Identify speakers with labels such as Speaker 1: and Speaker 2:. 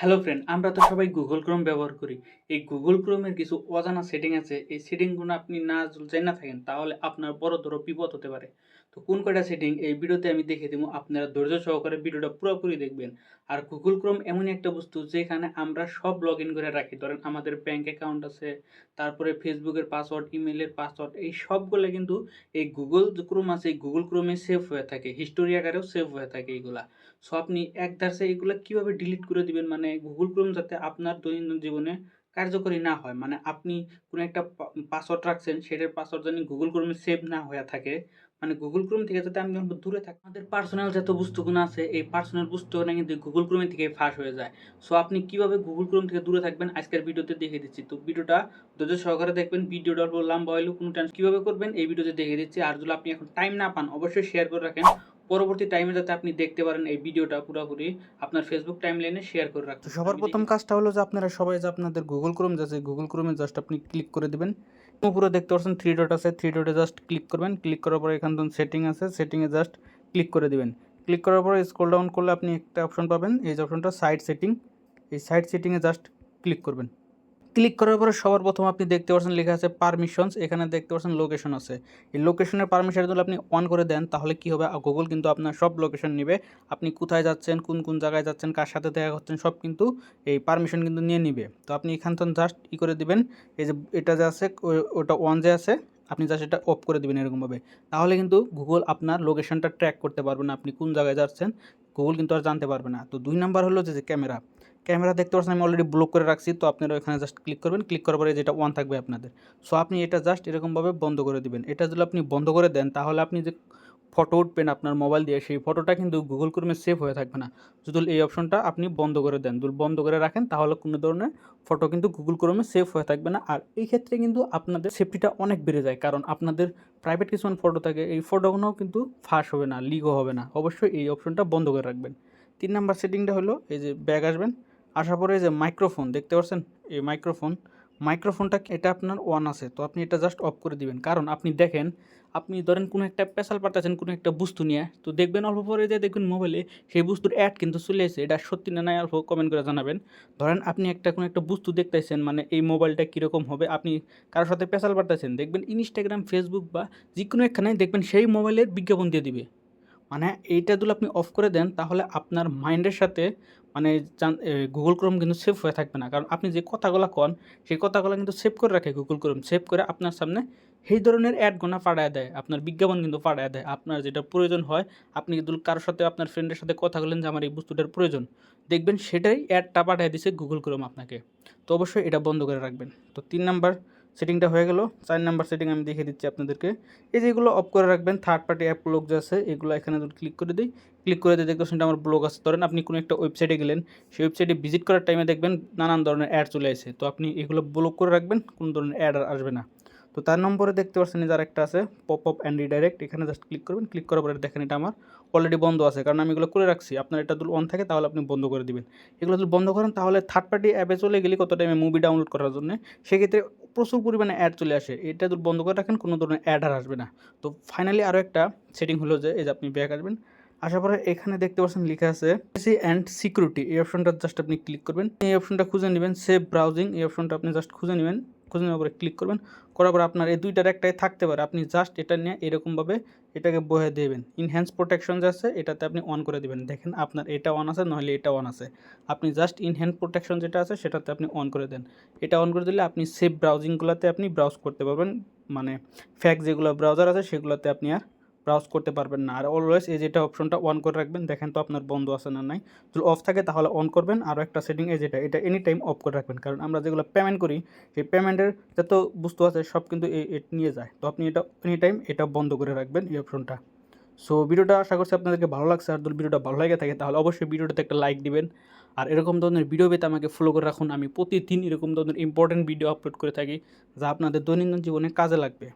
Speaker 1: Hello friend, আমরা তো সবাই গুগল ক্রোম ব্যবহার করি। এই গুগল ক্রোমের কিছু অজানা সেটিং আছে। এই সেটিংগুলো আপনি না জাইনা থাকেন তাহলে আপনার বড় বিপদ হতে পারে। তো কোন কয়টা সেটিং এই ভিডিওতে আমি দেখিয়ে দিবো। আপনারা ধৈর্য সহকারে ভিডিওটা পুরোপুরি দেখবেন। আর গুগল ক্রোম এমনই একটা বস্তু যেখানে আমরা সব লগইন করে রাখি। ধরেন আমাদের ব্যাংক অ্যাকাউন্ট আছে, তারপরে ফেসবুকের পাসওয়ার্ড, ইমেইলের পাসওয়ার্ড এই সবগুলা কিন্তু এই গুগল যে ক্রোম আছে এই গুগল ক্রোমে সেভ হয়ে থাকে। হিস্টোরি আকারেও সেভ হয়ে থাকে এইগুলা। সো আপনি এক ধাপে এগুলা কিভাবে ডিলিট করে দিবেন, মানে গুগল ক্রোম যাতে আপনার দৈনন্দিন জীবনে কার্যকরী না হয়, মানে আপনি কোনো একটা পাসওয়ার্ড রাখছেন সেটার পাসওয়ার্ড জানি গুগল ক্রোমে সেভ না হয়ে থাকে, মানে গুগল ক্রোম থেকে যাতে আমি যখন দূরে থাকি আমাদের পার্সোনাল যত বস্তুগুলো আছে এই পার্সোনাল বস্তুগুলো কিন্তু গুগল ক্রোম থেকে ফাঁস হয়ে যায়। সো আপনি কিভাবে গুগল ক্রোম থেকে দূরে থাকবেন আজকের ভিডিওতে দেখিয়ে দিচ্ছি। তো ভিডিওটা ধৈর্য সহকারে দেখবেন। ভিডিওটা অল্প লম্বা হইলেও কোনো টেনশন, কিভাবে করবেন এই ভিডিওতে দেখিয়ে দিচ্ছি। আর যদি আপনি এখন টাইম না পান অবশ্যই শেয়ার করে রাখেন, পরবর্তী টাইমে যাতে আপনি দেখতে পারেন এই ভিডিওটা পুরোপুরি আপনার ফেসবুক টাইমলাইনে শেয়ার করে রাখতে।
Speaker 2: তো সবার প্রথম কাজটা হলো যে আপনারা সবাই যে আপনাদের গুগল ক্রোম আছে গুগল ক্রোমে জাস্ট আপনি ক্লিক করে দিবেন। উপরে দেখতে পাচ্ছেন থ্রি ডট আছে, থ্রি ডটে জাস্ট ক্লিক করবেন। ক্লিক করার পরে এখান থেকে সেটিং আছে, সেটিংয়ে জাস্ট ক্লিক করে দিবেন। ক্লিক করার পরে স্ক্রল ডাউন করলে আপনি একটা অপশন পাবেন, এই যে অপশনটা সাইড সেটিং, এই সাইড সেটিংয়ে জাস্ট ক্লিক করবেন। ক্লিক করার পরে সবার প্রথম আপনি দেখতে পাচ্ছেন লেখা আছে পারমিশনস, এখানে দেখতে পাচ্ছেন লোকেশন আছে। এই লোকেশনের পারমিশন যদি আপনি অন করে দেন তাহলে কি হবে, গুগল কিন্তু আপনার সব লোকেশন নেবে। আপনি কোথায় যাচ্ছেন, কোন কোন জায়গায় যাচ্ছেন, কার সাথে দেখা করছেন সব কিন্তু এই পারমিশন কিন্তু নিয়ে নিবে। তো আপনি এখান থেকে জাস্ট করে দিবেন, এই যে এটা যে আছে ওটা অন যে আছে আপনি জাস্ট এটা অফ করে দিবেন এরকমভাবে। তাহলে কিন্তু গুগল আপনার লোকেশনটা ট্র্যাক করতে পারবে না, আপনি কোন জায়গায় যাচ্ছেন গুগল কিন্তু আর জানতে পারবে না। তো 2 নাম্বার হলো যে ক্যামেরা। ক্যামেরা দেখতে পাচ্ছেন আমি অলরেডি ব্লক করে রাখছি, তো আপনারা এখানে জাস্ট ক্লিক করবেন। ক্লিক করার পরে যেটা অন থাকবে আপনাদের, সো আপনি এটা জাস্ট এরকমভাবে বন্ধ করে দিবেন। এটা যদি আপনি বন্ধ করে দেন তাহলে আপনি যে ফটো উঠবেন আপনার মোবাইল দিয়ে সেই ফটোটা কিন্তু গুগল ক্রোমে সেভ হয়ে থাকবে না। যদি এই অপশনটা আপনি বন্ধ করে দেন, যদি বন্ধ করে রাখেন তাহলে কোনো ধরনের ফটো কিন্তু গুগল ক্রোমে সেভ হয়ে থাকবে না। আর এই ক্ষেত্রে কিন্তু আপনাদের সেফটিটা অনেক বেড়ে যায়, কারণ আপনাদের প্রাইভেট কিছুমান ফটো থাকে, এই ফটোগুলোও কিন্তু ফাঁস হবে না, লিকও হবে না। অবশ্যই এই অপশনটা বন্ধ করে রাখবেন। 3 নাম্বার সেটিংটা হলো এই যে ব্যাক আসবেন, আসার পরে এই যে মাইক্রোফোন দেখতে পাচ্ছেন, এই মাইক্রোফোনটা এটা আপনার অন আছে, তো আপনি এটা জাস্ট অফ করে দিবেন। কারণ আপনি দেখেন, আপনি ধরেন কোনো একটা পেশাল পাঠাচ্ছেন কোনো একটা বস্তু নিয়ে, তো দেখবেন অল্প পরে যে দেখবেন মোবাইলে সেই বস্তুর অ্যাড কিন্তু চলে এসে, এটা সত্যি না নাই অল্প কমেন্ট করে জানাবেন। ধরেন আপনি কোনো একটা বস্তু দেখতেছেন, মানে এই মোবাইলটা কীরকম হবে, আপনি কারোর সাথে পেশাল পাঠাচ্ছেন, দেখবেন ইনস্টাগ্রাম, ফেসবুক বা যে কোনো একখানে দেখবেন সেই মোবাইলের বিজ্ঞাপন দিয়ে দিবে। মানে এইটা যদি আপনি অফ করে দেন তাহলে আপনার মাইন্ডের সাথে মানে গুগল ক্রোম কিন্তু সেভ হয়ে থাকবে না, কারণ আপনি যে কথাগুলো কন সেই কথাগুলো কিন্তু সেভ করে রাখে গুগল ক্রোম, সেভ করে আপনার সামনে সেই ধরনের অ্যাডগুলো পাঠায় দেয়, আপনার বিজ্ঞাপন কিন্তু পাঠায় দেয়। আপনার যেটা প্রয়োজন হয়, আপনি যদি কারোর সাথে আপনার ফ্রেন্ডের সাথে কথা বলেন যে আমার এই বস্তুটার প্রয়োজন, দেখবেন সেটাই অ্যাডটা পাঠিয়ে দিছে গুগল ক্রোম আপনাকে। তো অবশ্যই এটা বন্ধ করে রাখবেন। তো 3 নাম্বার সেটিংটা হয়ে গেল। 4 নাম্বার সেটিং আমি দেখিয়ে দিচ্ছি আপনাদেরকে। এই যে এগুলো অফ করে রাখবেন, থার্ড পার্টি অ্যাপ ব্লক যে আছে এগুলো এখানে যদি ক্লিক করে দিই, ক্লিক করে দিয়ে দেখবেন সেটা আমার ব্লক আছে। ধরেন আপনি কোনো একটা ওয়েবসাইটে গেলেন, সেই ওয়েবসাইটে ভিজিট করার টাইমে দেখবেন নানান ধরনের অ্যাড চলে আসে, তো আপনি এগুলো ব্লক করে রাখবেন, কোনো ধরনের অ্যাড আর আসবে না। তো তার নম্বরে দেখতে পাচ্ছেন যে আরেকটা আছে পপ আপ অ্যান্ড রিডাইরেক্ট, এখানে জাস্ট ক্লিক করবেন। ক্লিক করার পরে দেখেন এটা আমার অলরেডি বন্ধ আছে, কারণ আমি এগুলো করে রাখছি। আপনার এটা যদি অন থাকে তাহলে আপনি বন্ধ করে দিবেন। এগুলো যদি বন্ধ করেন তাহলে থার্ড পার্টি অ্যাপে চলে গেলে কত টাইমে মুভি ডাউনলোড করার জন্য সেক্ষেত্রে প্রচুর পরিমাণে অ্যাড চলে আসে। এটা যদি বন্ধ করে রাখেন কোনো ধরনের অ্যাড আর আসবে না। তো ফাইনালি আরও একটা সেটিং হলো যে এই যে আপনি ব্যাক আসবেন, আসার পরে এখানে দেখতে পাচ্ছেন লেখা আছে প্রাইভেসি অ্যান্ড সিকিউরিটি, এই অপশনটা জাস্ট আপনি ক্লিক করবেন। এই অপশনটা খুঁজে নেবেন, সেভ ব্রাউজিং, এই অপশনটা আপনি জাস্ট খুঁজে নেবেন। খুঁজে নেওয়ার পরে ক্লিক করবেন, করার পরে আপনার এই দুইটার একটাই থাকতে পারে, আপনি জাস্ট এটা নিয়ে এরকমভাবে এটাকে বহে দেবেন। ইনহ্যান্স প্রোটেকশন যে আছে এটাতে আপনি অন করে দেবেন। দেখেন আপনার এটা অন আছে, নাহলে এটা অন আছে, আপনি জাস্ট ইনহ্যান্স প্রোটেকশন যেটা আছে সেটাতে আপনি অন করে দেন। এটা অন করে দিলে আপনি সেভ ব্রাউজিংগুলোতে আপনি ব্রাউজ করতে পারবেন, মানে ফ্যাক যেগুলো ব্রাউজার আছে সেগুলোতে আপনি আর ব্রাউজ করতে পারবেন না। আর অলওয়েজ এই যেটা অপশনটা অন করে রাখবেন, দেখেন তো আপনার বন্ধ আছে না নাই। যদি অফ থাকে তাহলে অন করবেন। আরও একটা সেটিং এই যেটা, এটা এনি টাইম অফ করে রাখবেন, কারণ আমরা যেগুলো পেমেন্ট করি সেই পেমেন্টের যত বস্তু আছে সব কিন্তু নিয়ে যায়। তো আপনি এটা এনি টাইম এটা বন্ধ করে রাখবেন এই অপশনটা। সো ভিডিওটা আশা করছি আপনাদেরকে ভালো লাগছে। আর যদি ভিডিওটা ভালো লাগে থাকে তাহলে অবশ্যই ভিডিওটাতে একটা লাইক দিবেন। আর এরকম ধরনের ভিডিও পেতে আমাকে ফলো করে রাখুন। আমি প্রতিদিন এরকম ধরনের ইম্পর্টেন্ট ভিডিও আপলোড করে থাকি যা আপনাদের দৈনন্দিন জীবনে কাজে লাগবে।